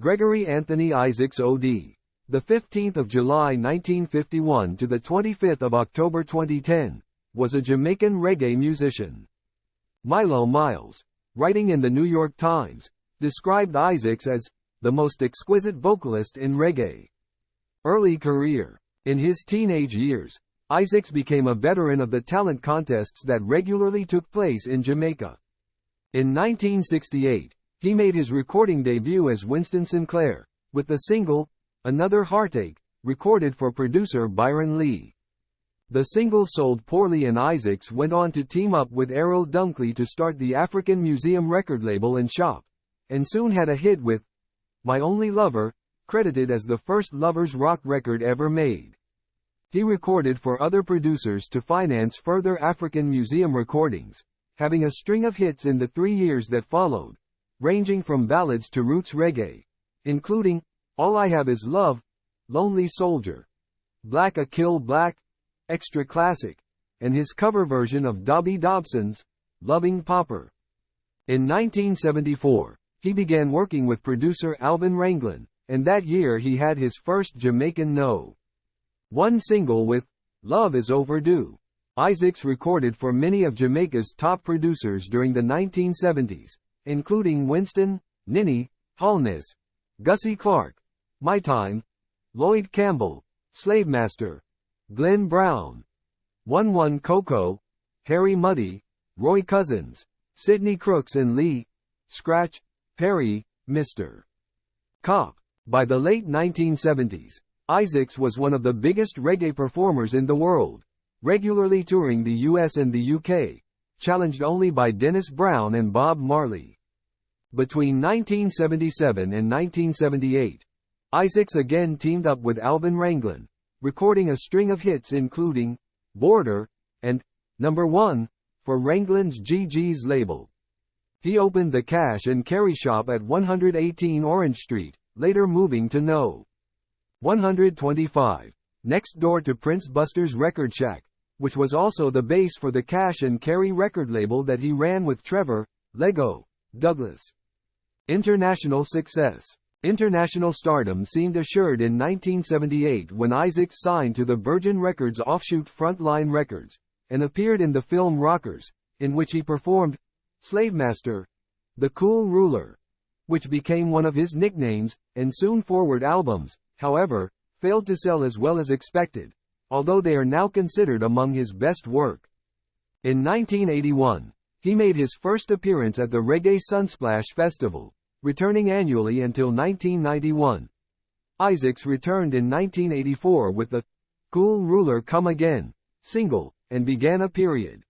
Gregory Anthony Isaacs O.D. The 15th of July 1951 to the 25th of October 2010, was a Jamaican reggae musician. Milo Miles, writing in the New York Times, described Isaacs as the most exquisite vocalist in reggae. Early career. In his teenage years, Isaacs became a veteran of the talent contests that regularly took place in Jamaica. In 1968, he made his recording debut as Winston Sinclair, with the single, Another Heartache, recorded for producer Byron Lee. The single sold poorly and Isaacs went on to team up with Errol Dunkley to start the African Museum record label and shop, and soon had a hit with My Only Lover, credited as the first lovers rock record ever made. He recorded for other producers to finance further African Museum recordings, having a string of hits in the 3 years that followed, ranging from ballads to roots reggae, including All I Have Is Love, Lonely Soldier, Black a Kill Black, Extra Classic, and his cover version of Dobby Dobson's Loving Pauper. In 1974, he began working with producer Alvin Ranglin, and that year he had his first Jamaican No. 1 single with Love Is Overdue. Isaacs recorded for many of Jamaica's top producers during the 1970s, including Winston, Ninny, Holness, Gussie Clarke, My Time, Lloyd Campbell, Slavemaster, Glenn Brown, 11 Coco, Harry Muddy, Roy Cousins, Sidney Crooks and Lee, Scratch, Perry, Mr. Cop. By the late 1970s, Isaacs was one of the biggest reggae performers in the world, regularly touring the US and the UK, challenged only by Dennis Brown and Bob Marley. Between 1977 and 1978, Isaacs again teamed up with Alvin Ranglin, recording a string of hits including Border and Number 1 for Ranglin's GG's label. He opened the Cash and Carry shop at 118 Orange Street, later moving to No. 125, next door to Prince Buster's Record Shack, which was also the base for the Cash and Carry record label that he ran with Trevor Lego Douglas. International success. International stardom seemed assured in 1978 when Isaacs signed to the Virgin Records offshoot Frontline Records, and appeared in the film Rockers, in which he performed Slavemaster, The Cool Ruler, which became one of his nicknames, and soon forward albums, however, failed to sell as well as expected, although they are now considered among his best work. In 1981, he made his first appearance at the Reggae Sunsplash Festival, returning annually until 1991. Isaacs returned in 1984 with the Cool Ruler Come Again single, and began a period